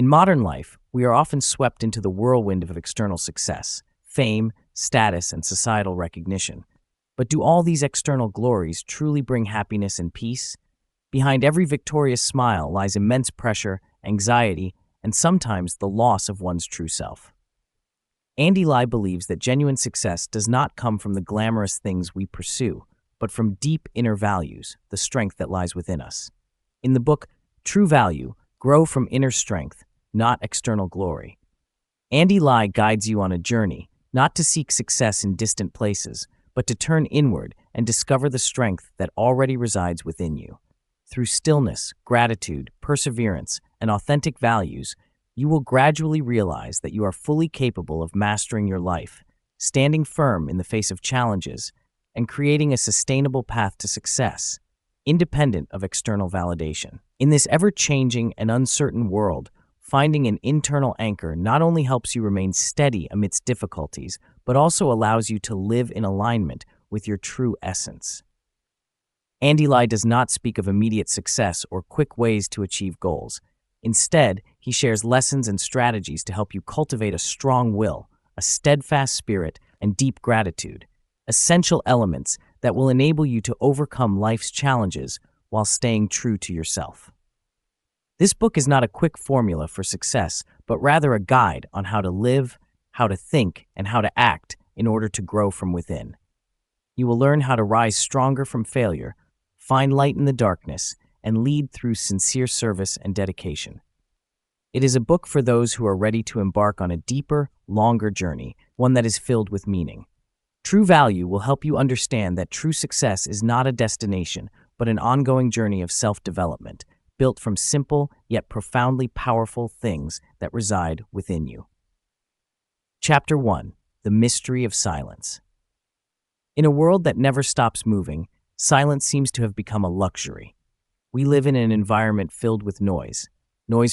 In modern life, we are often swept into the whirlwind of external success, fame, status, and societal recognition. But do all these external glories truly bring happiness and peace? Behind every victorious smile lies immense pressure, anxiety, and sometimes the loss of one's true self. Andy Lai believes that genuine success does not come from the glamorous things we pursue, but from deep inner values, the strength that lies within us. In the book, True Value, Grow from Inner Strength, Not External Glory, Andy Lai guides you on a journey, not to seek success in distant places, but to turn inward and discover the strength that already resides within you. Through stillness, gratitude, perseverance, and authentic values, you will gradually realize that you are fully capable of mastering your life, standing firm in the face of challenges, and creating a sustainable path to success, independent of external validation. In this ever-changing and uncertain world, finding an internal anchor not only helps you remain steady amidst difficulties, but also allows you to live in alignment with your true essence. Andy Lai does not speak of immediate success or quick ways to achieve goals. Instead, he shares lessons and strategies to help you cultivate a strong will, a steadfast spirit, and deep gratitude, essential elements that will enable you to overcome life's challenges while staying true to yourself. This book is not a quick formula for success, but rather a guide on how to live, how to think, and how to act in order to grow from within. You will learn how to rise stronger from failure, find light in the darkness, and lead through sincere service and dedication. It is a book for those who are ready to embark on a deeper, longer journey, one that is filled with meaning. True Value will help you understand that true success is not a destination, but an ongoing journey of self-development, built from simple yet profoundly powerful things that reside within you. Chapter 1: The Mystery of Silence. In a world that never stops moving, silence seems to have become a luxury. We live in an environment filled with noise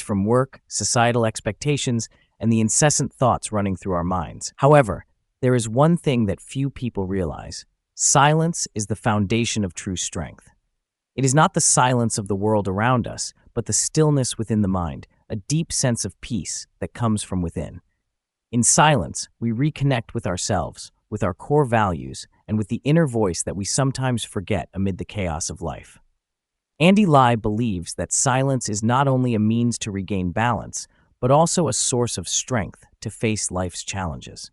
from work, societal expectations, and the incessant thoughts running through our minds. However, there is one thing that few people realize: silence is the foundation of true strength. It is not the silence of the world around us, but the stillness within the mind, a deep sense of peace that comes from within. In silence, we reconnect with ourselves, with our core values, and with the inner voice that we sometimes forget amid the chaos of life. Andy Lai believes that silence is not only a means to regain balance, but also a source of strength to face life's challenges.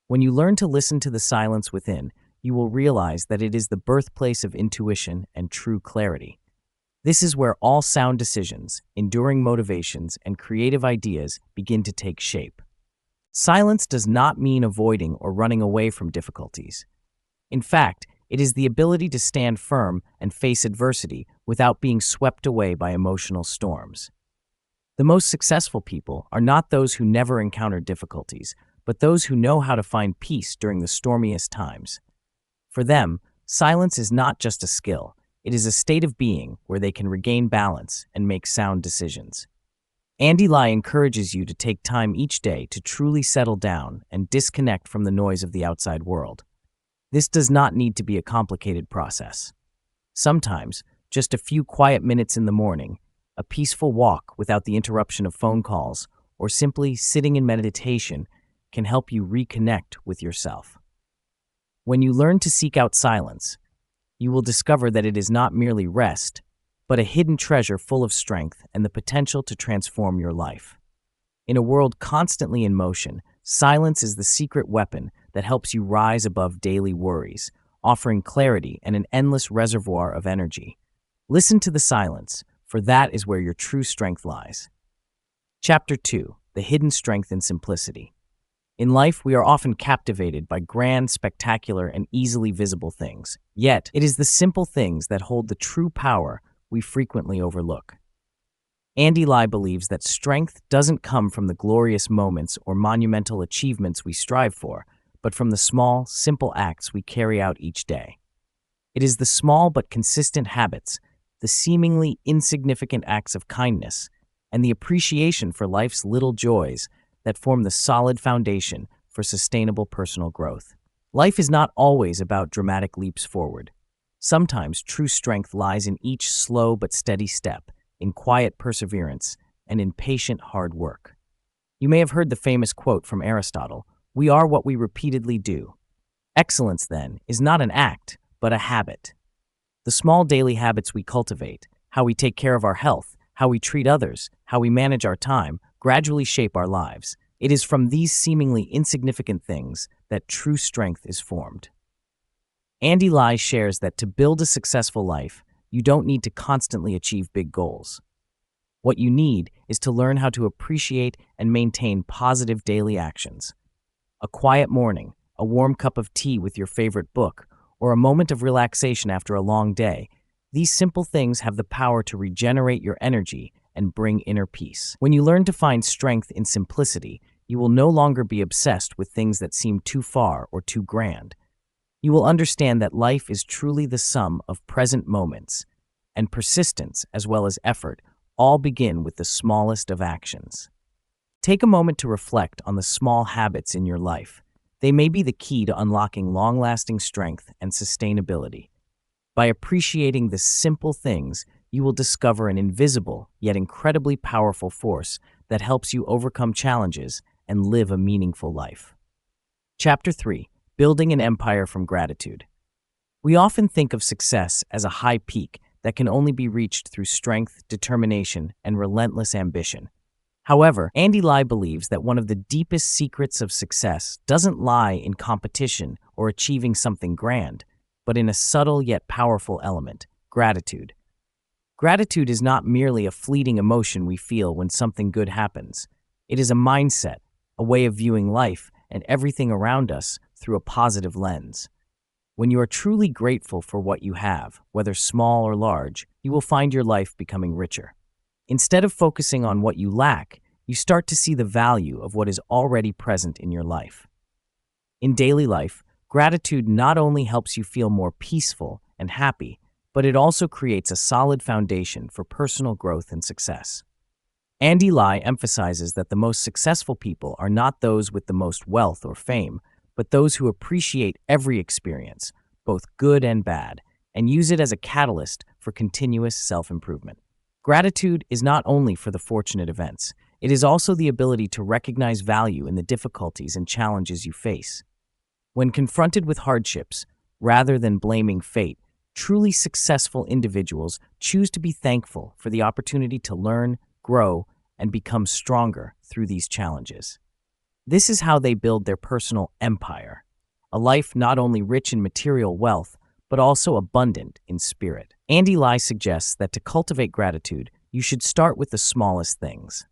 When you learn to listen to the silence within, you will realize that it is the birthplace of intuition and true clarity. This is where all sound decisions, enduring motivations, and creative ideas begin to take shape. Silence does not mean avoiding or running away from difficulties. In fact, it is the ability to stand firm and face adversity without being swept away by emotional storms. The most successful people are not those who never encounter difficulties, but those who know how to find peace during the stormiest times. For them, silence is not just a skill, it is a state of being where they can regain balance and make sound decisions. Andy Lai encourages you to take time each day to truly settle down and disconnect from the noise of the outside world. This does not need to be a complicated process. Sometimes, just a few quiet minutes in the morning, a peaceful walk without the interruption of phone calls, or simply sitting in meditation can help you reconnect with yourself. When you learn to seek out silence, you will discover that it is not merely rest, but a hidden treasure full of strength and the potential to transform your life. In a world constantly in motion, silence is the secret weapon that helps you rise above daily worries, offering clarity and an endless reservoir of energy. Listen to the silence, for that is where your true strength lies. Chapter 2: The Hidden Strength in Simplicity. In life, we are often captivated by grand, spectacular, and easily visible things. Yet, it is the simple things that hold the true power we frequently overlook. Andy Lai believes that strength doesn't come from the glorious moments or monumental achievements we strive for, but from the small, simple acts we carry out each day. It is the small but consistent habits, the seemingly insignificant acts of kindness, and the appreciation for life's little joys that form the solid foundation for sustainable personal growth. Life is not always about dramatic leaps forward. Sometimes true strength lies in each slow but steady step, in quiet perseverance, and in patient hard work. You may have heard the famous quote from Aristotle, "We are what we repeatedly do." Excellence, then, is not an act, but a habit. The small daily habits we cultivate, how we take care of our health, how we treat others, how we manage our time, gradually shape our lives. It is from these seemingly insignificant things that true strength is formed. Andy Lai shares that to build a successful life, you don't need to constantly achieve big goals. What you need is to learn how to appreciate and maintain positive daily actions. A quiet morning, a warm cup of tea with your favorite book, or a moment of relaxation after a long day, these simple things have the power to regenerate your energy and bring inner peace. When you learn to find strength in simplicity, you will no longer be obsessed with things that seem too far or too grand. You will understand that life is truly the sum of present moments, and persistence, as well as effort, all begin with the smallest of actions. Take a moment to reflect on the small habits in your life. They may be the key to unlocking long-lasting strength and sustainability. By appreciating the simple things, you will discover an invisible yet incredibly powerful force that helps you overcome challenges and live a meaningful life. Chapter 3: Building an Empire from Gratitude. We often think of success as a high peak that can only be reached through strength, determination, and relentless ambition. However, Andy Lai believes that one of the deepest secrets of success doesn't lie in competition or achieving something grand, but in a subtle yet powerful element: gratitude. Gratitude is not merely a fleeting emotion we feel when something good happens. It is a mindset, a way of viewing life and everything around us through a positive lens. When you are truly grateful for what you have, whether small or large, you will find your life becoming richer. Instead of focusing on what you lack, you start to see the value of what is already present in your life. In daily life, gratitude not only helps you feel more peaceful and happy, but it also creates a solid foundation for personal growth and success. Andy Lai emphasizes that the most successful people are not those with the most wealth or fame, but those who appreciate every experience, both good and bad, and use it as a catalyst for continuous self-improvement. Gratitude is not only for the fortunate events, it is also the ability to recognize value in the difficulties and challenges you face. When confronted with hardships, rather than blaming fate, truly successful individuals choose to be thankful for the opportunity to learn, grow, and become stronger through these challenges. This is how they build their personal empire, a life not only rich in material wealth, but also abundant in spirit. Andy Lai suggests that to cultivate gratitude, you should start with the smallest things.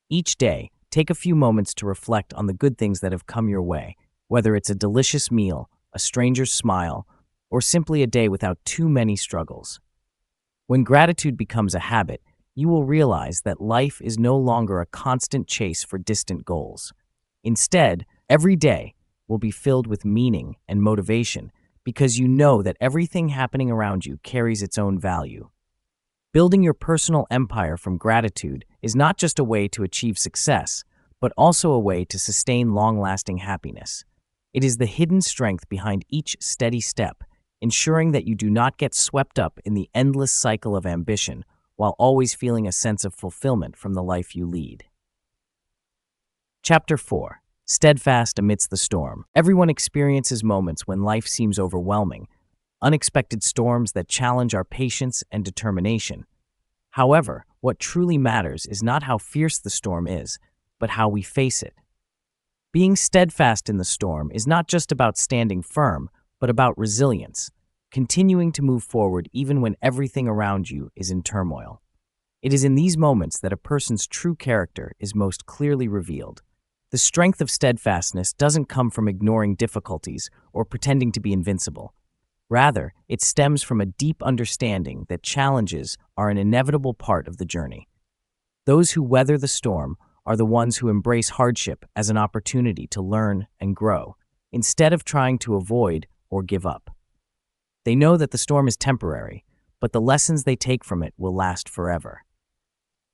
Each day, take a few moments to reflect on the good things that have come your way, whether it's a delicious meal, a stranger's smile, or simply a day without too many struggles. When gratitude becomes a habit, you will realize that life is no longer a constant chase for distant goals. Instead, every day will be filled with meaning and motivation because you know that everything happening around you carries its own value. Building your personal empire from gratitude is not just a way to achieve success, but also a way to sustain long-lasting happiness. It is the hidden strength behind each steady step, ensuring that you do not get swept up in the endless cycle of ambition while always feeling a sense of fulfillment from the life you lead. Chapter 4: Steadfast Amidst the Storm. Everyone experiences moments when life seems overwhelming, unexpected storms that challenge our patience and determination. However, what truly matters is not how fierce the storm is, but how we face it. Being steadfast in the storm is not just about standing firm, but about resilience, continuing to move forward even when everything around you is in turmoil. It is in these moments that a person's true character is most clearly revealed. The strength of steadfastness doesn't come from ignoring difficulties or pretending to be invincible. Rather, it stems from a deep understanding that challenges are an inevitable part of the journey. Those who weather the storm are the ones who embrace hardship as an opportunity to learn and grow, instead of trying to avoid or give up. They know that the storm is temporary, but the lessons they take from it will last forever.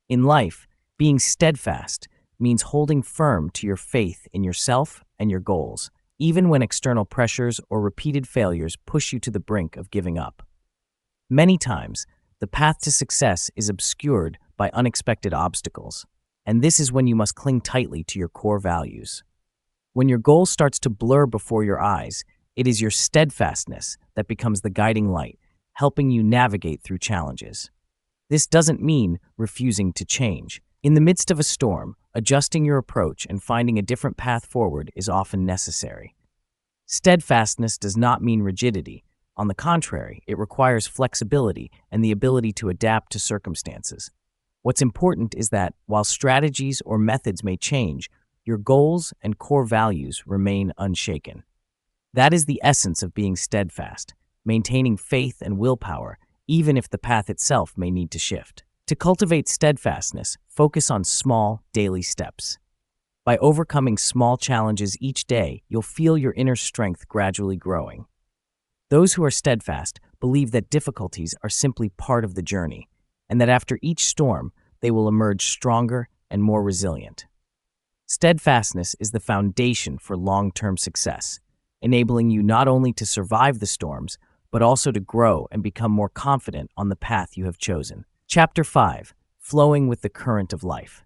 In life, being steadfast means holding firm to your faith in yourself and your goals, even when external pressures or repeated failures push you to the brink of giving up. Many times, the path to success is obscured by unexpected obstacles, and this is when you must cling tightly to your core values. When your goal starts to blur before your eyes, it is your steadfastness that becomes the guiding light, helping you navigate through challenges. This doesn't mean refusing to change. In the midst of a storm, adjusting your approach and finding a different path forward is often necessary. Steadfastness does not mean rigidity. On the contrary, it requires flexibility and the ability to adapt to circumstances. What's important is that, while strategies or methods may change, your goals and core values remain unshaken. That is the essence of being steadfast, maintaining faith and willpower, even if the path itself may need to shift. To cultivate steadfastness, focus on small, daily steps. By overcoming small challenges each day, you'll feel your inner strength gradually growing. Those who are steadfast believe that difficulties are simply part of the journey, and that after each storm, they will emerge stronger and more resilient. Steadfastness is the foundation for long-term success, enabling you not only to survive the storms, but also to grow and become more confident on the path you have chosen. Chapter 5. Flowing with the current of life.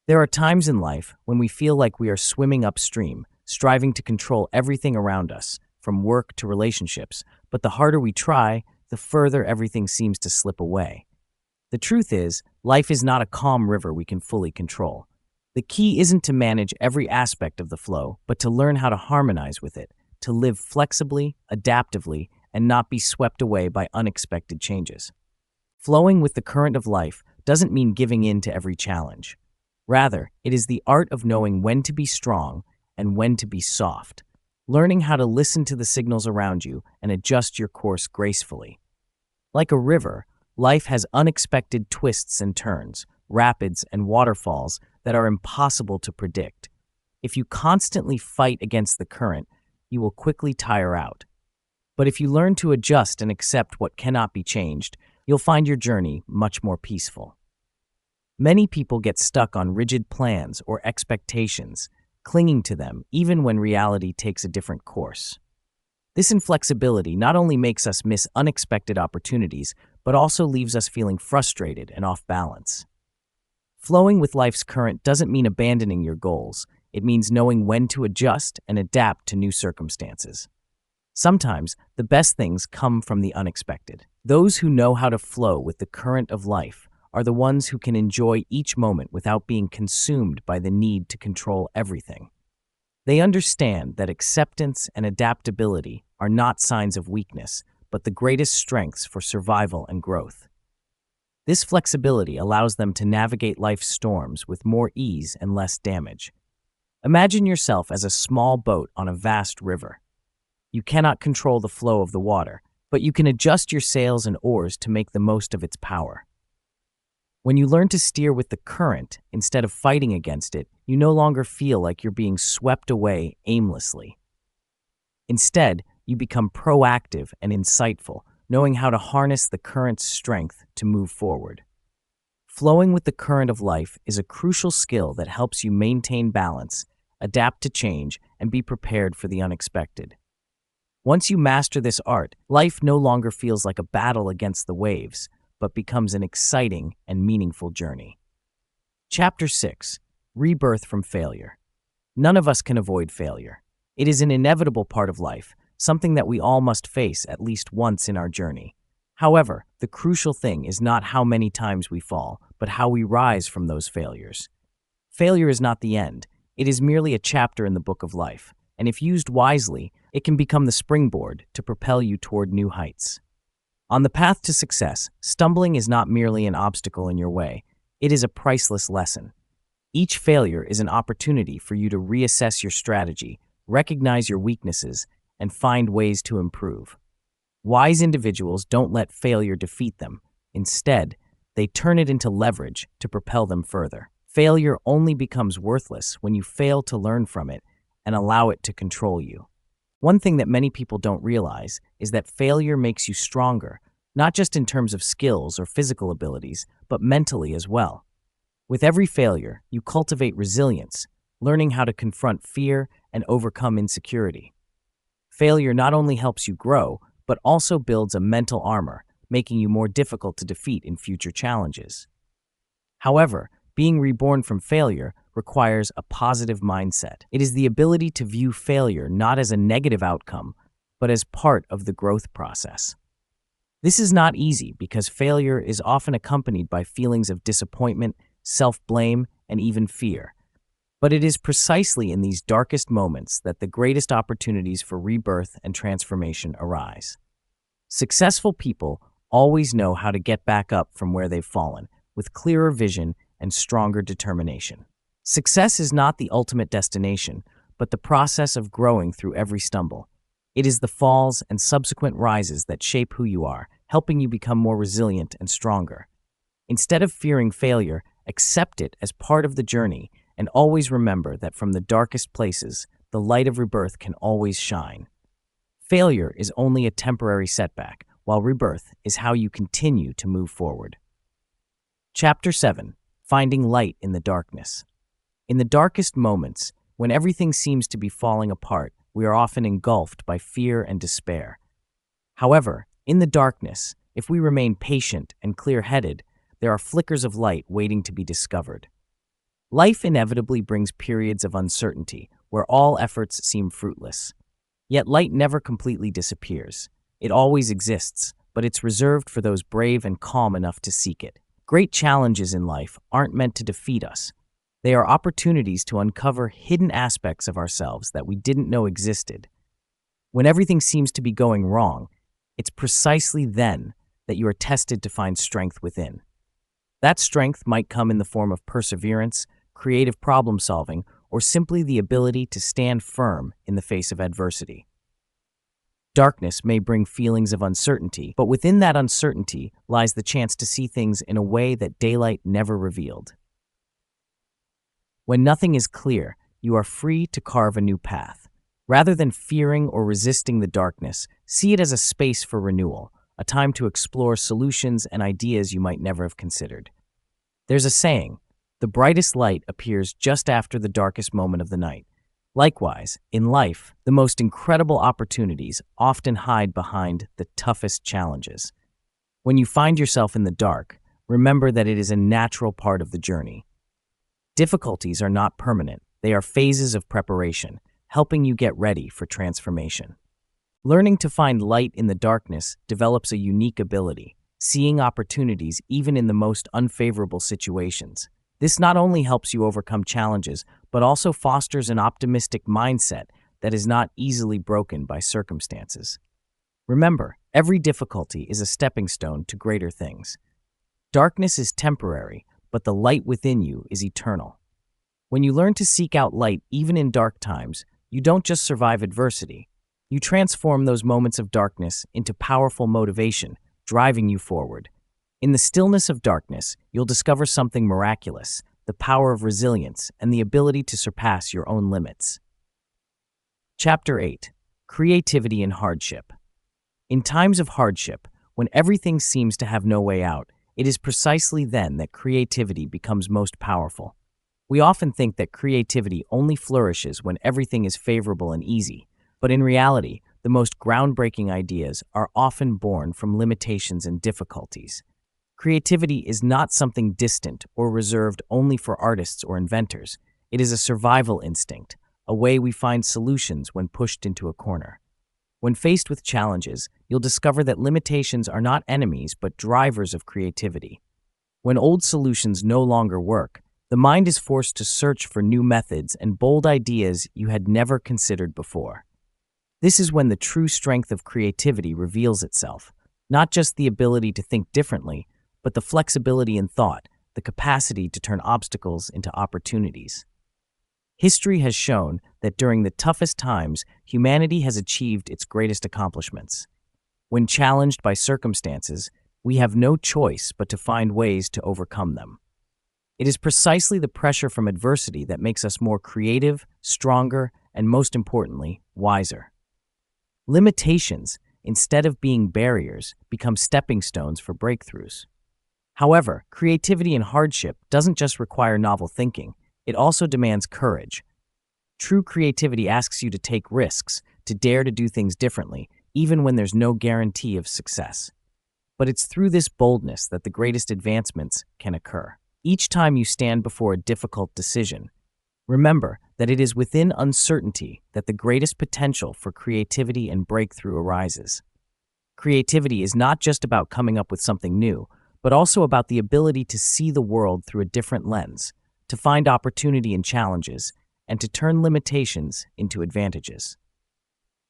There are times in life when we feel like we are swimming upstream, striving to control everything around us, from work to relationships, but the harder we try, the further everything seems to slip away. The truth is, life is not a calm river we can fully control. The key isn't to manage every aspect of the flow, but to learn how to harmonize with it, to live flexibly, adaptively, and not be swept away by unexpected changes. Flowing with the current of life doesn't mean giving in to every challenge. Rather, it is the art of knowing when to be strong and when to be soft, learning how to listen to the signals around you and adjust your course gracefully. Like a river, life has unexpected twists and turns, rapids and waterfalls that are impossible to predict. If you constantly fight against the current, you will quickly tire out. But if you learn to adjust and accept what cannot be changed, you'll find your journey much more peaceful. Many people get stuck on rigid plans or expectations, clinging to them even when reality takes a different course. This inflexibility not only makes us miss unexpected opportunities, but also leaves us feeling frustrated and off balance. Flowing with life's current doesn't mean abandoning your goals. It means knowing when to adjust and adapt to new circumstances. Sometimes, the best things come from the unexpected. Those who know how to flow with the current of life are the ones who can enjoy each moment without being consumed by the need to control everything. They understand that acceptance and adaptability are not signs of weakness, but the greatest strengths for survival and growth. This flexibility allows them to navigate life's storms with more ease and less damage. Imagine yourself as a small boat on a vast river. You cannot control the flow of the water, but you can adjust your sails and oars to make the most of its power. When you learn to steer with the current instead of fighting against it, you no longer feel like you're being swept away aimlessly. Instead, you become proactive and insightful, knowing how to harness the current's strength to move forward. Flowing with the current of life is a crucial skill that helps you maintain balance, adapt to change, and be prepared for the unexpected. Once you master this art, life no longer feels like a battle against the waves, but becomes an exciting and meaningful journey. Chapter 6. Rebirth from Failure. None of us can avoid failure. It is an inevitable part of life, something that we all must face at least once in our journey. However, the crucial thing is not how many times we fall, but how we rise from those failures. Failure is not the end. It is merely a chapter in the book of life, and if used wisely, it can become the springboard to propel you toward new heights. On the path to success, stumbling is not merely an obstacle in your way. It is a priceless lesson. Each failure is an opportunity for you to reassess your strategy, recognize your weaknesses, and find ways to improve. Wise individuals don't let failure defeat them. Instead, they turn it into leverage to propel them further. Failure only becomes worthless when you fail to learn from it and allow it to control you. One thing that many people don't realize is that failure makes you stronger, not just in terms of skills or physical abilities, but mentally as well. With every failure, you cultivate resilience, learning how to confront fear and overcome insecurity. Failure not only helps you grow, but also builds a mental armor, making you more difficult to defeat in future challenges. However, being reborn from failure requires a positive mindset. It is the ability to view failure not as a negative outcome, but as part of the growth process. This is not easy because failure is often accompanied by feelings of disappointment, self-blame, and even fear. But it is precisely in these darkest moments that the greatest opportunities for rebirth and transformation arise. Successful people always know how to get back up from where they've fallen, with clearer vision and stronger determination. Success is not the ultimate destination, but the process of growing through every stumble. It is the falls and subsequent rises that shape who you are, helping you become more resilient and stronger. Instead of fearing failure, accept it as part of the journey, and always remember that from the darkest places, the light of rebirth can always shine. Failure is only a temporary setback, while rebirth is how you continue to move forward. Chapter 7. Finding Light in the Darkness. In the darkest moments, when everything seems to be falling apart, we are often engulfed by fear and despair. However, in the darkness, if we remain patient and clear-headed, there are flickers of light waiting to be discovered. Life inevitably brings periods of uncertainty, where all efforts seem fruitless. Yet light never completely disappears. It always exists, but it's reserved for those brave and calm enough to seek it. Great challenges in life aren't meant to defeat us. They are opportunities to uncover hidden aspects of ourselves that we didn't know existed. When everything seems to be going wrong, it's precisely then that you are tested to find strength within. That strength might come in the form of perseverance, creative problem-solving, or simply the ability to stand firm in the face of adversity. Darkness may bring feelings of uncertainty, but within that uncertainty lies the chance to see things in a way that daylight never revealed. When nothing is clear, you are free to carve a new path. Rather than fearing or resisting the darkness, see it as a space for renewal, a time to explore solutions and ideas you might never have considered. There's a saying, the brightest light appears just after the darkest moment of the night. Likewise, in life, the most incredible opportunities often hide behind the toughest challenges. When you find yourself in the dark, remember that it is a natural part of the journey. Difficulties are not permanent. They are phases of preparation, helping you get ready for transformation. Learning to find light in the darkness develops a unique ability, seeing opportunities even in the most unfavorable situations. This not only helps you overcome challenges, but also fosters an optimistic mindset that is not easily broken by circumstances. Remember, every difficulty is a stepping stone to greater things. Darkness is temporary, but the light within you is eternal. When you learn to seek out light even in dark times, you don't just survive adversity. You transform those moments of darkness into powerful motivation, driving you forward. In the stillness of darkness, you'll discover something miraculous, the power of resilience and the ability to surpass your own limits. Chapter 8. Creativity in Hardship. In times of hardship, when everything seems to have no way out, it is precisely then that creativity becomes most powerful. We often think that creativity only flourishes when everything is favorable and easy, but in reality, the most groundbreaking ideas are often born from limitations and difficulties. Creativity is not something distant or reserved only for artists or inventors. It is a survival instinct, a way we find solutions when pushed into a corner. When faced with challenges, you'll discover that limitations are not enemies but drivers of creativity. When old solutions no longer work, the mind is forced to search for new methods and bold ideas you had never considered before. This is when the true strength of creativity reveals itself, not just the ability to think differently, but the flexibility in thought, the capacity to turn obstacles into opportunities. History has shown that during the toughest times, humanity has achieved its greatest accomplishments. When challenged by circumstances, we have no choice but to find ways to overcome them. It is precisely the pressure from adversity that makes us more creative, stronger, and most importantly, wiser. Limitations, instead of being barriers, become stepping stones for breakthroughs. However, creativity in hardship doesn't just require novel thinking, it also demands courage. True creativity asks you to take risks, to dare to do things differently, even when there's no guarantee of success. But it's through this boldness that the greatest advancements can occur. Each time you stand before a difficult decision, remember that it is within uncertainty that the greatest potential for creativity and breakthrough arises. Creativity is not just about coming up with something new, but also about the ability to see the world through a different lens, to find opportunity in challenges, and to turn limitations into advantages.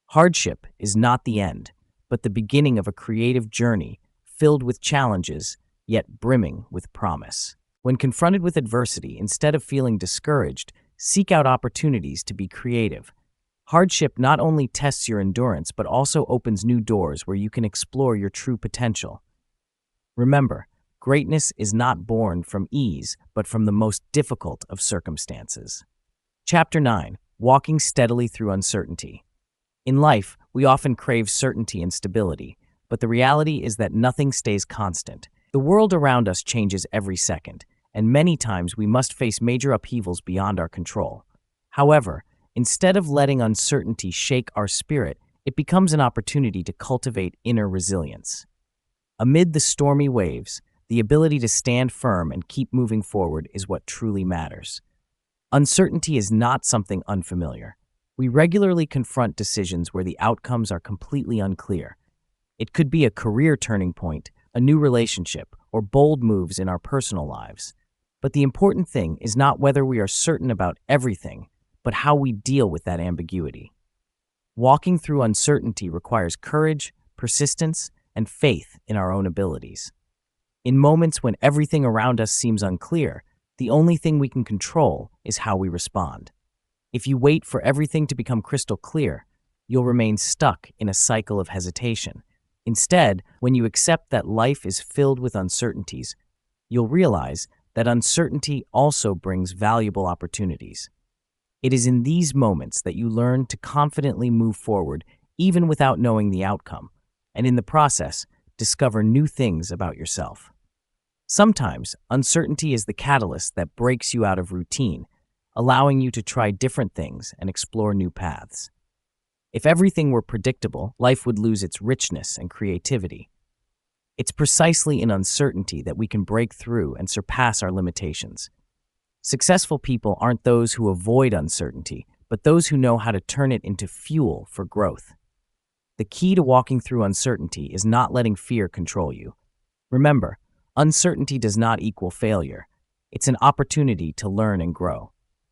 Hardship is not the end, but the beginning of a creative journey filled with challenges, yet brimming with promise. When confronted with adversity, instead of feeling discouraged, seek out opportunities to be creative. Hardship not only tests your endurance, but also opens new doors where you can explore your true potential. Remember, greatness is not born from ease, but from the most difficult of circumstances. Chapter 9. Walking steadily through uncertainty. In life, we often crave certainty and stability, but the reality is that nothing stays constant. The world around us changes every second, and many times we must face major upheavals beyond our control. However, instead of letting uncertainty shake our spirit, it becomes an opportunity to cultivate inner resilience. Amid the stormy waves, the ability to stand firm and keep moving forward is what truly matters. Uncertainty is not something unfamiliar. We regularly confront decisions where the outcomes are completely unclear. It could be a career turning point, a new relationship, or bold moves in our personal lives. But the important thing is not whether we are certain about everything, but how we deal with that ambiguity. Walking through uncertainty requires courage, persistence, and faith in our own abilities. In moments when everything around us seems unclear, the only thing we can control is how we respond. If you wait for everything to become crystal clear, you'll remain stuck in a cycle of hesitation. Instead, when you accept that life is filled with uncertainties, you'll realize that uncertainty also brings valuable opportunities. It is in these moments that you learn to confidently move forward even without knowing the outcome, and in the process, discover new things about yourself. Sometimes, uncertainty is the catalyst that breaks you out of routine, allowing you to try different things and explore new paths. If everything were predictable, life would lose its richness and creativity. It's precisely in uncertainty that we can break through and surpass our limitations. Successful people aren't those who avoid uncertainty, but those who know how to turn it into fuel for growth. The key to walking through uncertainty is not letting fear control you. Remember, uncertainty does not equal failure. It's an opportunity to learn and grow.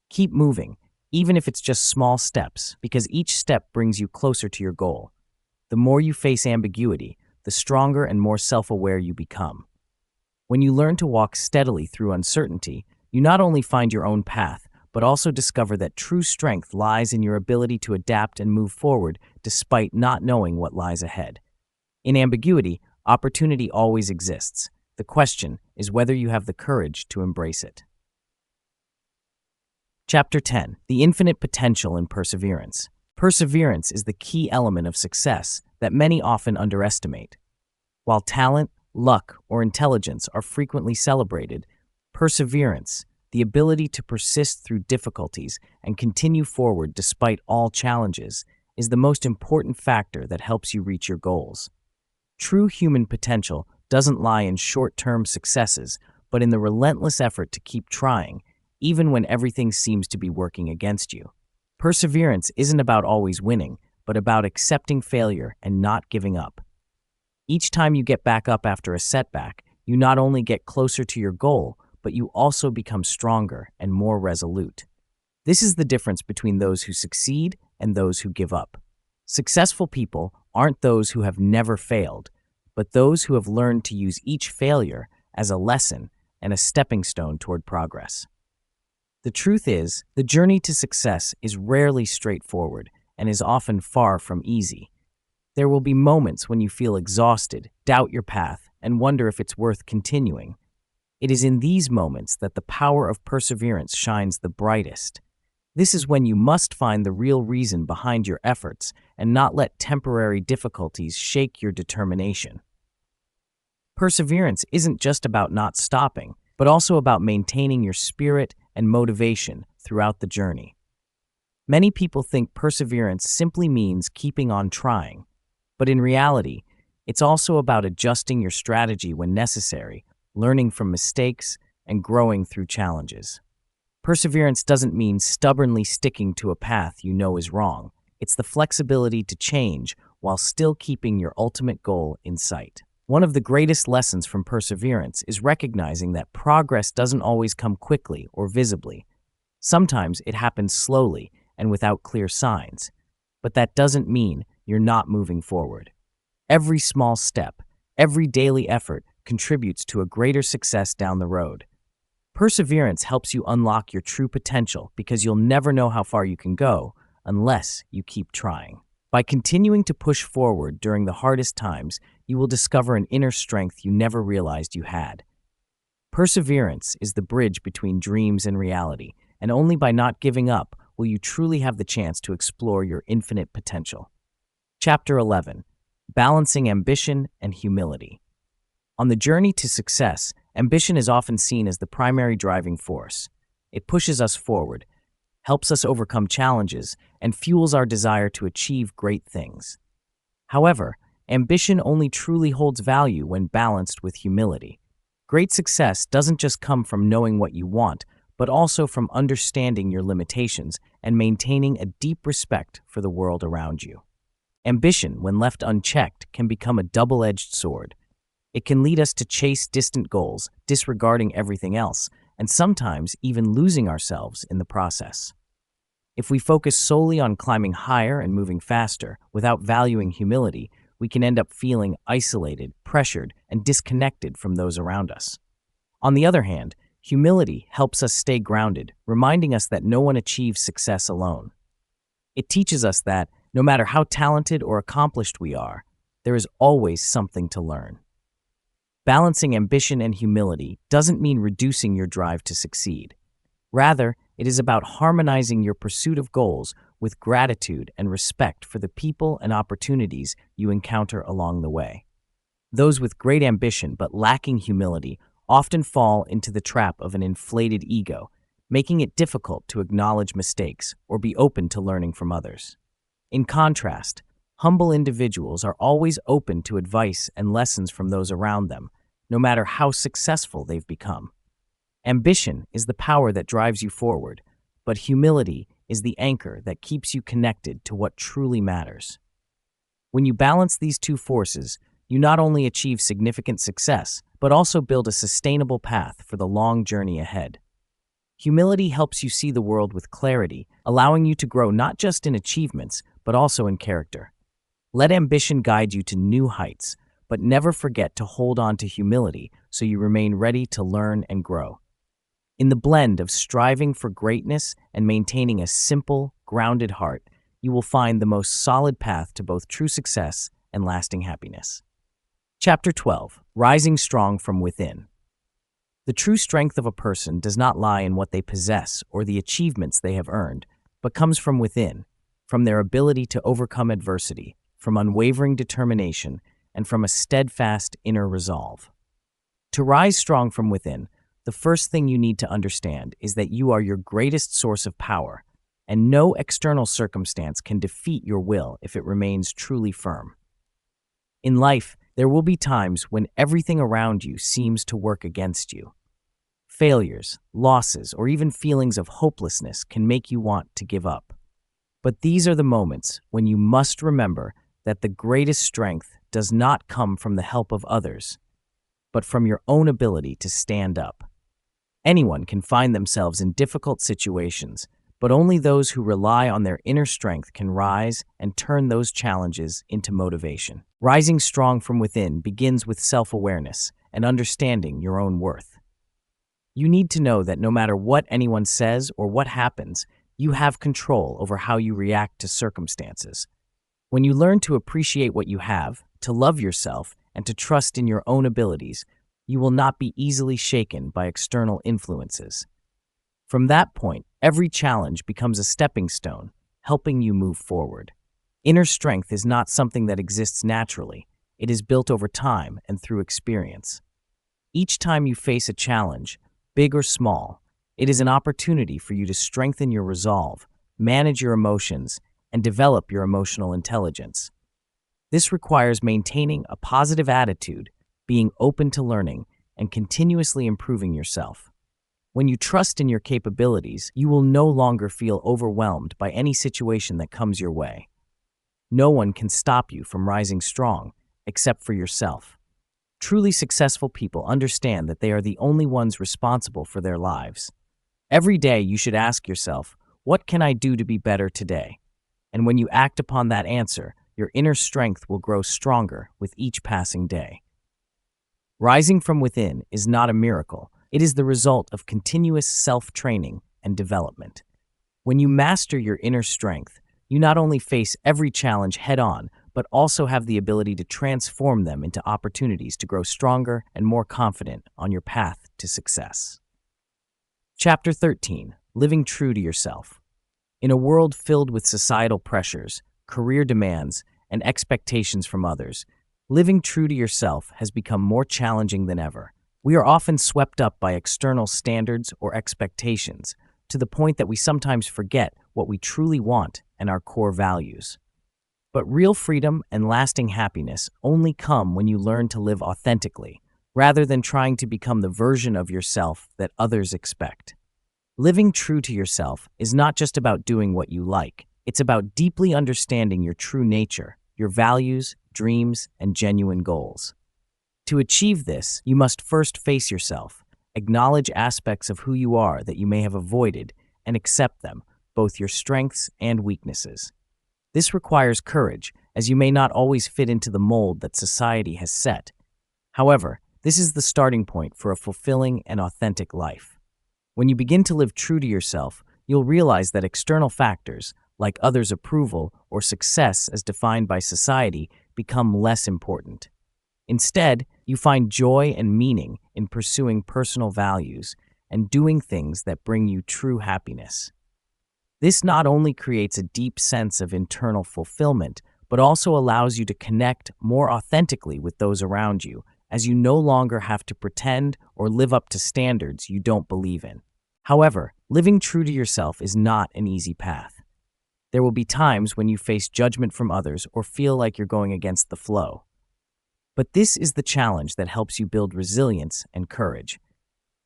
Keep moving, even if it's just small steps, because each step brings you closer to your goal. The more you face ambiguity, the stronger and more self-aware you become. When you learn to walk steadily through uncertainty, you not only find your own path, but also discover that true strength lies in your ability to adapt and move forward despite not knowing what lies ahead. In ambiguity, opportunity always exists. The question is whether you have the courage to embrace it. Chapter 10. The infinite potential in perseverance. Perseverance is the key element of success that many often underestimate. While talent, luck, or intelligence are frequently celebrated, perseverance, the ability to persist through difficulties and continue forward despite all challenges, is the most important factor that helps you reach your goals. True human potential doesn't lie in short-term successes, but in the relentless effort to keep trying, even when everything seems to be working against you. Perseverance isn't about always winning, but about accepting failure and not giving up. Each time you get back up after a setback, you not only get closer to your goal, but you also become stronger and more resolute. This is the difference between those who succeed and those who give up. Successful people aren't those who have never failed, but those who have learned to use each failure as a lesson and a stepping stone toward progress. The truth is, the journey to success is rarely straightforward and is often far from easy. There will be moments when you feel exhausted, doubt your path, and wonder if it's worth continuing. It is in these moments that the power of perseverance shines the brightest. This is when you must find the real reason behind your efforts and not let temporary difficulties shake your determination. Perseverance isn't just about not stopping, but also about maintaining your spirit and motivation throughout the journey. Many people think perseverance simply means keeping on trying, but in reality, It's also about adjusting your strategy when necessary, learning from mistakes, and growing through challenges. Perseverance doesn't mean stubbornly sticking to a path you know is wrong. It's the flexibility to change while still keeping your ultimate goal in sight. One of the greatest lessons from perseverance is recognizing that progress doesn't always come quickly or visibly. Sometimes it happens slowly and without clear signs, but that doesn't mean you're not moving forward. Every small step, every daily effort contributes to a greater success down the road. Perseverance helps you unlock your true potential because you'll never know how far you can go unless you keep trying. By continuing to push forward during the hardest times, you will discover an inner strength you never realized you had. Perseverance is the bridge between dreams and reality, and only by not giving up will you truly have the chance to explore your infinite potential. Chapter 11. Balancing Ambition and Humility. On the journey to success, ambition is often seen as the primary driving force. It pushes us forward, helps us overcome challenges, and fuels our desire to achieve great things. However, ambition only truly holds value when balanced with humility. Great success doesn't just come from knowing what you want, but also from understanding your limitations and maintaining a deep respect for the world around you. Ambition, when left unchecked, can become a double-edged sword. It can lead us to chase distant goals, disregarding everything else, and sometimes even losing ourselves in the process. If we focus solely on climbing higher and moving faster, without valuing humility, we can end up feeling isolated, pressured, and disconnected from those around us. On the other hand, humility helps us stay grounded, reminding us that no one achieves success alone. It teaches us that, no matter how talented or accomplished we are, there is always something to learn. Balancing ambition and humility doesn't mean reducing your drive to succeed. Rather, it is about harmonizing your pursuit of goals with gratitude and respect for the people and opportunities you encounter along the way. Those with great ambition but lacking humility often fall into the trap of an inflated ego, making it difficult to acknowledge mistakes or be open to learning from others. In contrast, humble individuals are always open to advice and lessons from those around them, no matter how successful they've become. Ambition is the power that drives you forward, but humility is the anchor that keeps you connected to what truly matters. When you balance these two forces, you not only achieve significant success, but also build a sustainable path for the long journey ahead. Humility helps you see the world with clarity, allowing you to grow not just in achievements, but also in character. Let ambition guide you to new heights, but never forget to hold on to humility so you remain ready to learn and grow. In the blend of striving for greatness and maintaining a simple, grounded heart, you will find the most solid path to both true success and lasting happiness. Chapter 12. Rising Strong from Within. The true strength of a person does not lie in what they possess or the achievements they have earned, but comes from within, from their ability to overcome adversity, from unwavering determination, and from a steadfast inner resolve. To rise strong from within, the first thing you need to understand is that you are your greatest source of power, and no external circumstance can defeat your will if it remains truly firm. In life, there will be times when everything around you seems to work against you. Failures, losses, or even feelings of hopelessness can make you want to give up. But these are the moments when you must remember that the greatest strength does not come from the help of others, but from your own ability to stand up. Anyone can find themselves in difficult situations, but only those who rely on their inner strength can rise and turn those challenges into motivation. Rising strong from within begins with self-awareness and understanding your own worth. You need to know that no matter what anyone says or what happens, you have control over how you react to circumstances. When you learn to appreciate what you have, to love yourself, and to trust in your own abilities, you will not be easily shaken by external influences. From that point, every challenge becomes a stepping stone, helping you move forward. Inner strength is not something that exists naturally. It is built over time and through experience. Each time you face a challenge, big or small, it is an opportunity for you to strengthen your resolve, manage your emotions, and develop your emotional intelligence. This requires maintaining a positive attitude, being open to learning, and continuously improving yourself. When you trust in your capabilities, you will no longer feel overwhelmed by any situation that comes your way. No one can stop you from rising strong, except for yourself. Truly successful people understand that they are the only ones responsible for their lives. Every day you should ask yourself, what can I do to be better today? And when you act upon that answer, your inner strength will grow stronger with each passing day. Rising from within is not a miracle. It is the result of continuous self-training and development. When you master your inner strength, you not only face every challenge head-on, but also have the ability to transform them into opportunities to grow stronger and more confident on your path to success. Chapter 13. Living True to Yourself. In a world filled with societal pressures, career demands, and expectations from others, living true to yourself has become more challenging than ever. We are often swept up by external standards or expectations, to the point that we sometimes forget what we truly want and our core values. But real freedom and lasting happiness only come when you learn to live authentically, rather than trying to become the version of yourself that others expect. Living true to yourself is not just about doing what you like. It's about deeply understanding your true nature, your values, dreams, and genuine goals. To achieve this, you must first face yourself, acknowledge aspects of who you are that you may have avoided, and accept them, both your strengths and weaknesses. This requires courage, as you may not always fit into the mold that society has set. However, this is the starting point for a fulfilling and authentic life. When you begin to live true to yourself, you'll realize that external factors, like others' approval or success as defined by society, become less important. Instead, you find joy and meaning in pursuing personal values and doing things that bring you true happiness. This not only creates a deep sense of internal fulfillment, but also allows you to connect more authentically with those around you, as you no longer have to pretend or live up to standards you don't believe in. However, living true to yourself is not an easy path. There will be times when you face judgment from others or feel like you're going against the flow. But this is the challenge that helps you build resilience and courage.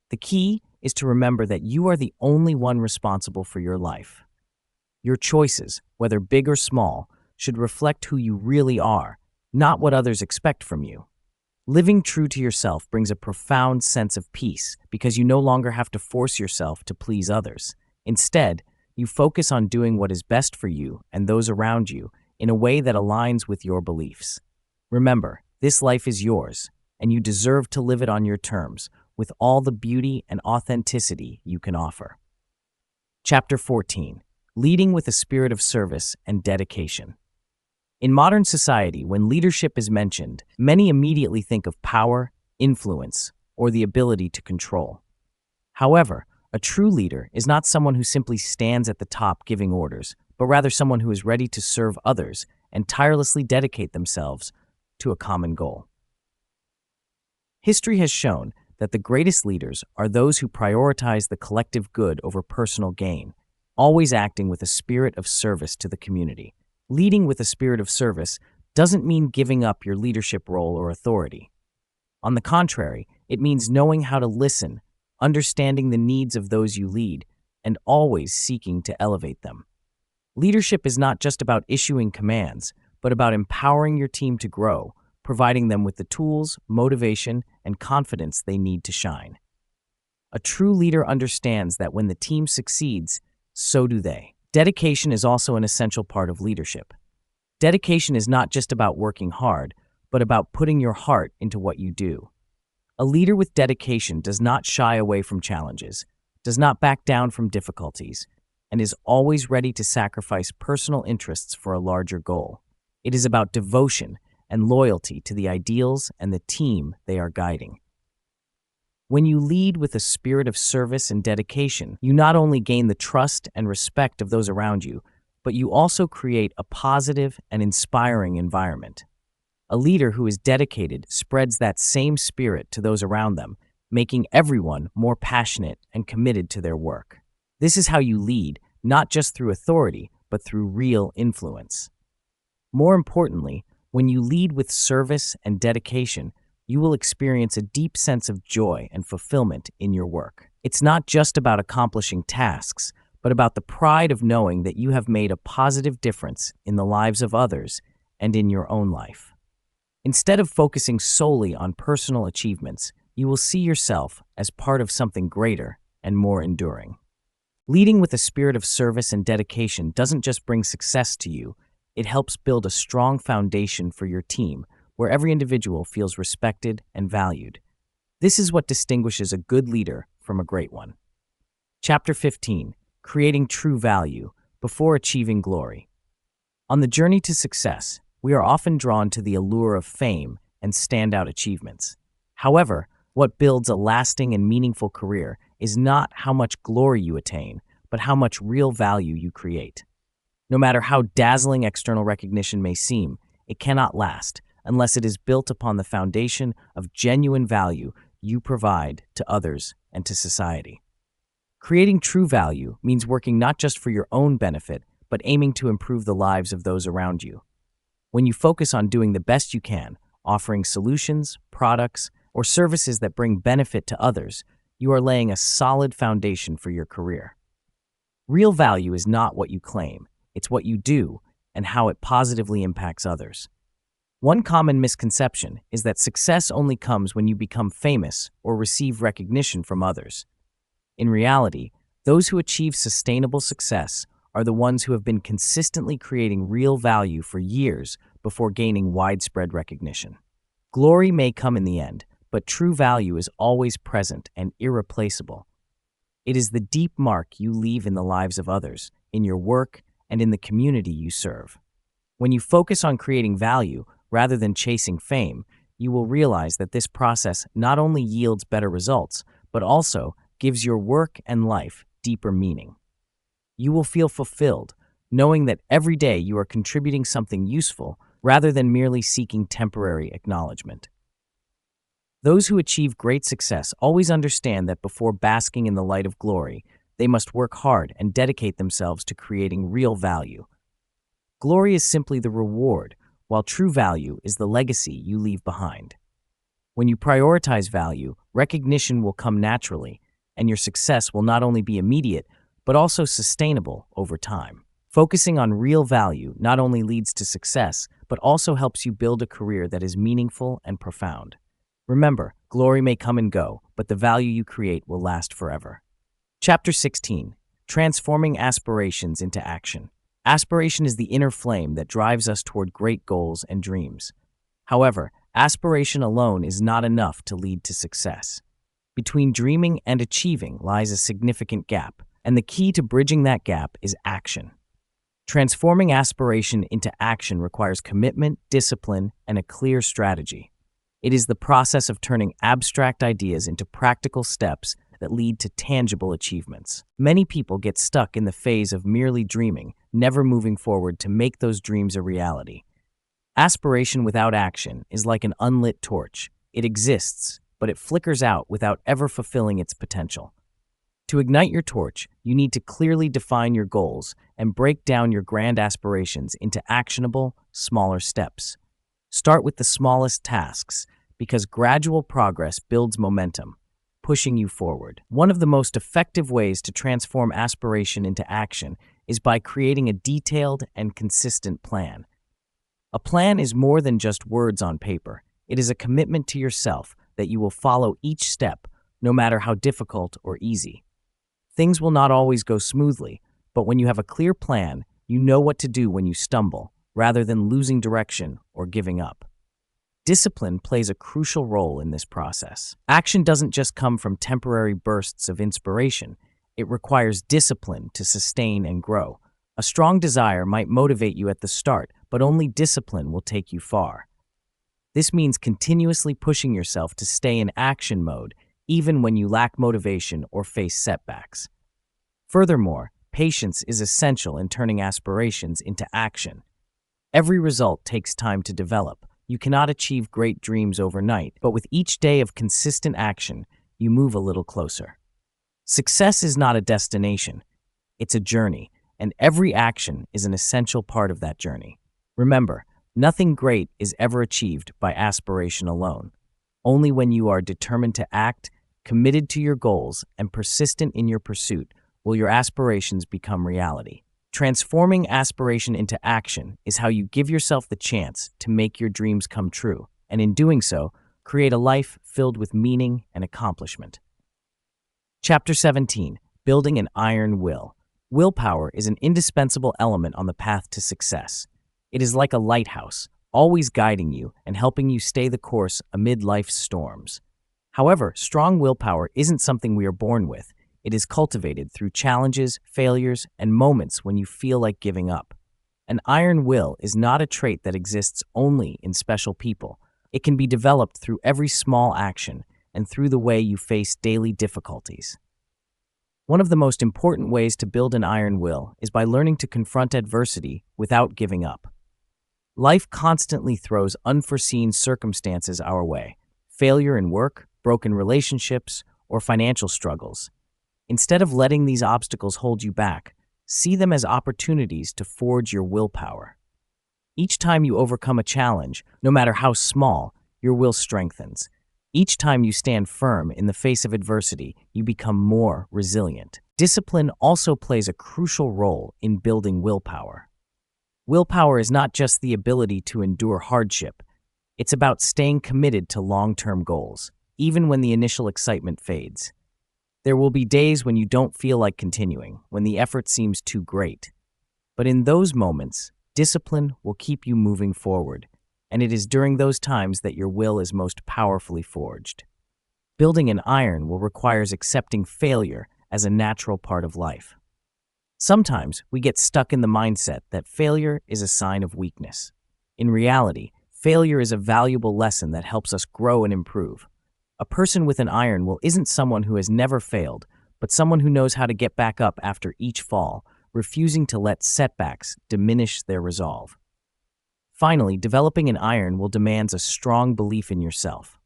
The key is to remember that you are the only one responsible for your life. Your choices, whether big or small, should reflect who you really are, not what others expect from you. Living true to yourself brings a profound sense of peace because you no longer have to force yourself to please others. Instead, you focus on doing what is best for you and those around you in a way that aligns with your beliefs. Remember, this life is yours, and you deserve to live it on your terms, with all the beauty and authenticity you can offer. Chapter 14. Leading with a spirit of service and dedication. In modern society, when leadership is mentioned, many immediately think of power, influence, or the ability to control. However, a true leader is not someone who simply stands at the top giving orders, but rather someone who is ready to serve others and tirelessly dedicate themselves to a common goal. History has shown that the greatest leaders are those who prioritize the collective good over personal gain, always acting with a spirit of service to the community. Leading with a spirit of service doesn't mean giving up your leadership role or authority. On the contrary, it means knowing how to listen, understanding the needs of those you lead, and always seeking to elevate them. Leadership is not just about issuing commands, but about empowering your team to grow, providing them with the tools, motivation, and confidence they need to shine. A true leader understands that when the team succeeds, so do they. Dedication is also an essential part of leadership. Dedication is not just about working hard, but about putting your heart into what you do. A leader with dedication does not shy away from challenges, does not back down from difficulties, and is always ready to sacrifice personal interests for a larger goal. It is about devotion and loyalty to the ideals and the team they are guiding. When you lead with a spirit of service and dedication, you not only gain the trust and respect of those around you, but you also create a positive and inspiring environment. A leader who is dedicated spreads that same spirit to those around them, making everyone more passionate and committed to their work. This is how you lead, not just through authority, but through real influence. More importantly, When you lead with service and dedication, you will experience a deep sense of joy and fulfillment in your work. It's not just about accomplishing tasks, but about the pride of knowing that you have made a positive difference in the lives of others and in your own life. Instead of focusing solely on personal achievements, you will see yourself as part of something greater and more enduring. Leading with a spirit of service and dedication doesn't just bring success to you, it helps build a strong foundation for your team where every individual feels respected and valued. This is what distinguishes a good leader from a great one. Chapter 15: Creating True Value Before Achieving Glory. On the journey to success, we are often drawn to the allure of fame and standout achievements. However, what builds a lasting and meaningful career is not how much glory you attain, but how much real value you create. No matter how dazzling external recognition may seem, it cannot last unless it is built upon the foundation of genuine value you provide to others and to society. Creating true value means working not just for your own benefit, but aiming to improve the lives of those around you. When you focus on doing the best you can, offering solutions, products, or services that bring benefit to others, you are laying a solid foundation for your career. Real value is not what you claim, it's what you do and how it positively impacts others. One common misconception is that success only comes when you become famous or receive recognition from others. In reality, those who achieve sustainable success are the ones who have been consistently creating real value for years before gaining widespread recognition. Glory may come in the end, but true value is always present and irreplaceable. It is the deep mark you leave in the lives of others, in your work, and in the community you serve. When you focus on creating value rather than chasing fame, you will realize that this process not only yields better results, but also gives your work and life deeper meaning. You will feel fulfilled, knowing that every day you are contributing something useful rather than merely seeking temporary acknowledgement. Those who achieve great success always understand that before basking in the light of glory, they must work hard and dedicate themselves to creating real value. Glory is simply the reward, while true value is the legacy you leave behind. When you prioritize value, recognition will come naturally, and your success will not only be immediate, but also sustainable over time. Focusing on real value not only leads to success, but also helps you build a career that is meaningful and profound. Remember, glory may come and go, but the value you create will last forever. Chapter 16: Transforming Aspirations into Action. Aspiration is the inner flame that drives us toward great goals and dreams. However, aspiration alone is not enough to lead to success. Between dreaming and achieving lies a significant gap, and the key to bridging that gap is action. Transforming aspiration into action requires commitment, discipline, and a clear strategy. It is the process of turning abstract ideas into practical steps that lead to tangible achievements. Many people get stuck in the phase of merely dreaming, never moving forward to make those dreams a reality. Aspiration without action is like an unlit torch. It exists, but it flickers out without ever fulfilling its potential. To ignite your torch, you need to clearly define your goals and break down your grand aspirations into actionable, smaller steps. Start with the smallest tasks, because gradual progress builds momentum, pushing you forward. One of the most effective ways to transform aspiration into action is by creating a detailed and consistent plan. A plan is more than just words on paper. It is a commitment to yourself that you will follow each step, no matter how difficult or easy. Things will not always go smoothly, but when you have a clear plan, you know what to do when you stumble, rather than losing direction or giving up. Discipline plays a crucial role in this process. Action doesn't just come from temporary bursts of inspiration. It requires discipline to sustain and grow. A strong desire might motivate you at the start, but only discipline will take you far. This means continuously pushing yourself to stay in action mode, even when you lack motivation or face setbacks. Furthermore, patience is essential in turning aspirations into action. Every result takes time to develop. You cannot achieve great dreams overnight, but with each day of consistent action, you move a little closer. Success is not a destination, it's a journey, and every action is an essential part of that journey. Remember, Nothing great is ever achieved by aspiration alone. Only when you are determined to act, committed to your goals, and persistent in your pursuit will your aspirations become reality. Transforming aspiration into action is how you give yourself the chance to make your dreams come true, and in doing so, create a life filled with meaning and accomplishment. Chapter 17. Building an Iron Will. Willpower is an indispensable element on the path to success. It is like a lighthouse, always guiding you and helping you stay the course amid life's storms. However, strong willpower isn't something we are born with. It is cultivated through challenges, failures, and moments when you feel like giving up. An iron will is not a trait that exists only in special people. It can be developed through every small action and through the way you face daily difficulties. One of the most important ways to build an iron will is by learning to confront adversity without giving up. Life constantly throws unforeseen circumstances our way: failure in work, broken relationships, or financial struggles. Instead of letting these obstacles hold you back, see them as opportunities to forge your willpower. Each time you overcome a challenge, no matter how small, your will strengthens. Each time you stand firm in the face of adversity, you become more resilient. Discipline also plays a crucial role in building willpower. Willpower is not just the ability to endure hardship. It's about staying committed to long-term goals, even when the initial excitement fades. There will be days when you don't feel like continuing, when the effort seems too great. But in those moments, discipline will keep you moving forward, and it is during those times that your will is most powerfully forged. Building an iron will requires accepting failure as a natural part of life. Sometimes we get stuck in the mindset that failure is a sign of weakness. In reality, failure is a valuable lesson that helps us grow and improve. A person with an iron will isn't someone who has never failed, but someone who knows how to get back up after each fall, refusing to let setbacks diminish their resolve. Finally, developing an iron will demands a strong belief in yourself.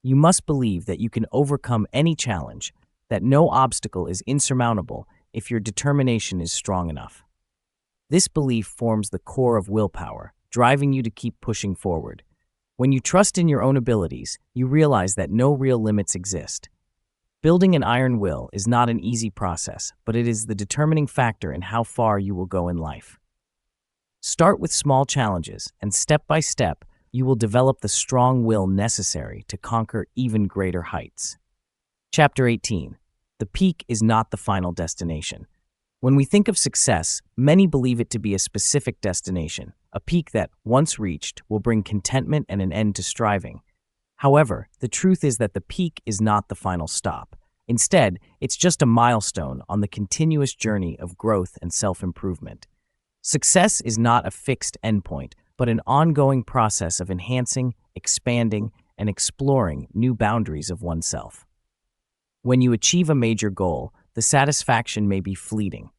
You must believe that you can overcome any challenge, that no obstacle is insurmountable if your determination is strong enough. This belief forms the core of willpower, driving you to keep pushing forward. When you trust in your own abilities, you realize that no real limits exist. Building an iron will is not an easy process, but it is the determining factor in how far you will go in life. Start with small challenges, and step by step, you will develop the strong will necessary to conquer even greater heights. Chapter 18. The peak is not the final destination. When we think of success, many believe it to be a specific destination, a peak that, once reached, will bring contentment and an end to striving. However, the truth is that the peak is not the final stop. Instead, it's just a milestone on the continuous journey of growth and self-improvement. Success is not a fixed endpoint, but an ongoing process of enhancing, expanding, and exploring new boundaries of oneself. When you achieve a major goal, the satisfaction may be fleeting.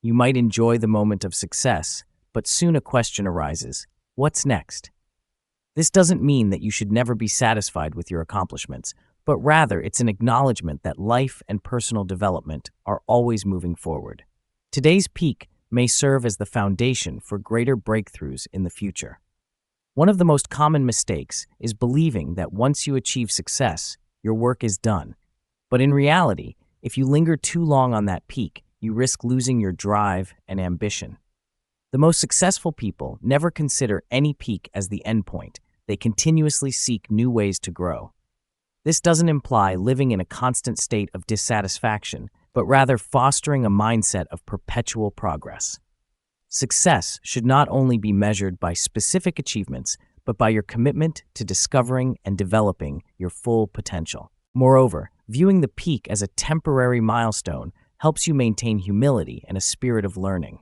You might enjoy the moment of success, but soon a question arises: what's next? This doesn't mean that you should never be satisfied with your accomplishments, but rather it's an acknowledgement that life and personal development are always moving forward. Today's peak may serve as the foundation for greater breakthroughs in the future. One of the most common mistakes is believing that once you achieve success, your work is done. But in reality, if you linger too long on that peak, you risk losing your drive and ambition. The most successful people never consider any peak as the endpoint. They continuously seek new ways to grow. This doesn't imply living in a constant state of dissatisfaction, but rather fostering a mindset of perpetual progress. Success should not only be measured by specific achievements, but by your commitment to discovering and developing your full potential. Moreover, viewing the peak as a temporary milestone helps you maintain humility and a spirit of learning.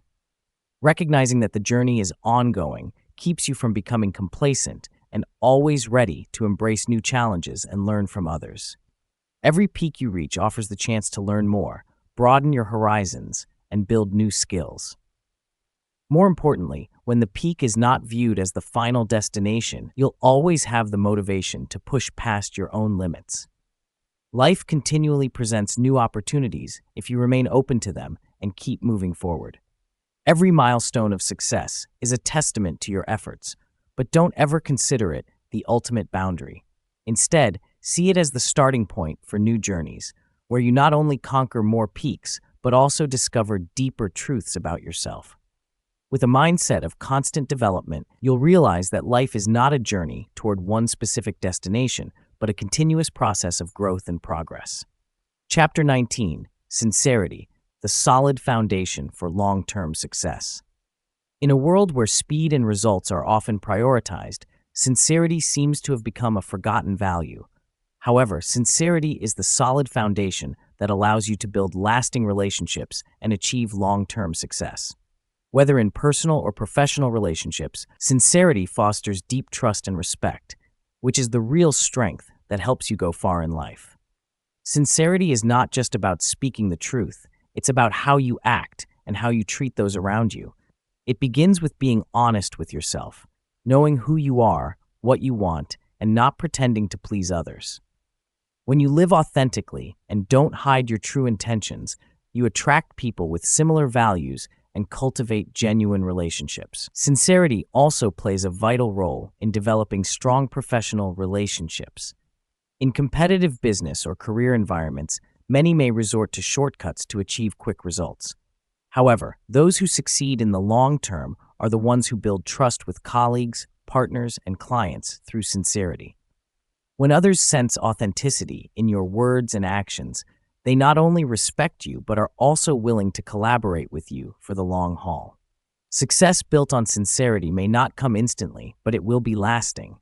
Recognizing that the journey is ongoing keeps you from becoming complacent and always ready to embrace new challenges and learn from others. Every peak you reach offers the chance to learn more, broaden your horizons, and build new skills. More importantly, when the peak is not viewed as the final destination, you'll always have the motivation to push past your own limits. Life continually presents new opportunities if you remain open to them and keep moving forward. Every milestone of success is a testament to your efforts, but don't ever consider it the ultimate boundary. Instead, see it as the starting point for new journeys, where you not only conquer more peaks, but also discover deeper truths about yourself. With a mindset of constant development, you'll realize that life is not a journey toward one specific destination, but a continuous process of growth and progress. Chapter 19, Sincerity, the solid foundation for long-term success. In a world where speed and results are often prioritized, sincerity seems to have become a forgotten value. However, sincerity is the solid foundation that allows you to build lasting relationships and achieve long-term success. Whether in personal or professional relationships, sincerity fosters deep trust and respect, which is the real strength that helps you go far in life. Sincerity is not just about speaking the truth, it's about how you act and how you treat those around you. It begins with being honest with yourself, knowing who you are, what you want, and not pretending to please others. When you live authentically and don't hide your true intentions, you attract people with similar values and cultivate genuine relationships. Sincerity also plays a vital role in developing strong professional relationships. In competitive business or career environments, many may resort to shortcuts to achieve quick results. However, those who succeed in the long term are the ones who build trust with colleagues, partners, and clients through sincerity. When others sense authenticity in your words and actions, they not only respect you but are also willing to collaborate with you for the long haul. Success built on sincerity may not come instantly, but it will be lasting.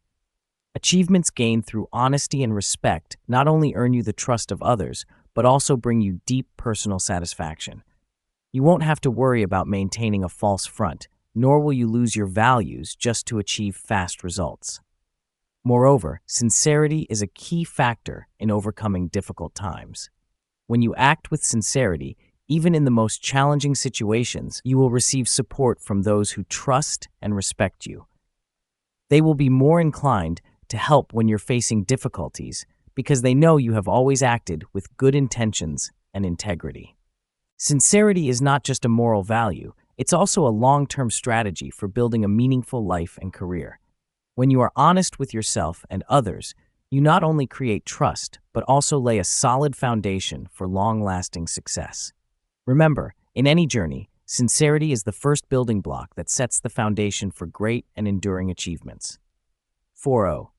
Achievements gained through honesty and respect not only earn you the trust of others, but also bring you deep personal satisfaction. You won't have to worry about maintaining a false front, nor will you lose your values just to achieve fast results. Moreover, sincerity is a key factor in overcoming difficult times. When you act with sincerity, even in the most challenging situations, you will receive support from those who trust and respect you. They will be more inclined to help when you're facing difficulties because they know you have always acted with good intentions and integrity. Sincerity is not just a moral value, it's also a long-term strategy for building a meaningful life and career. When you are honest with yourself and others, you not only create trust, but also lay a solid foundation for long-lasting success. Remember, in any journey, sincerity is the first building block that sets the foundation for great and enduring achievements. 4.0.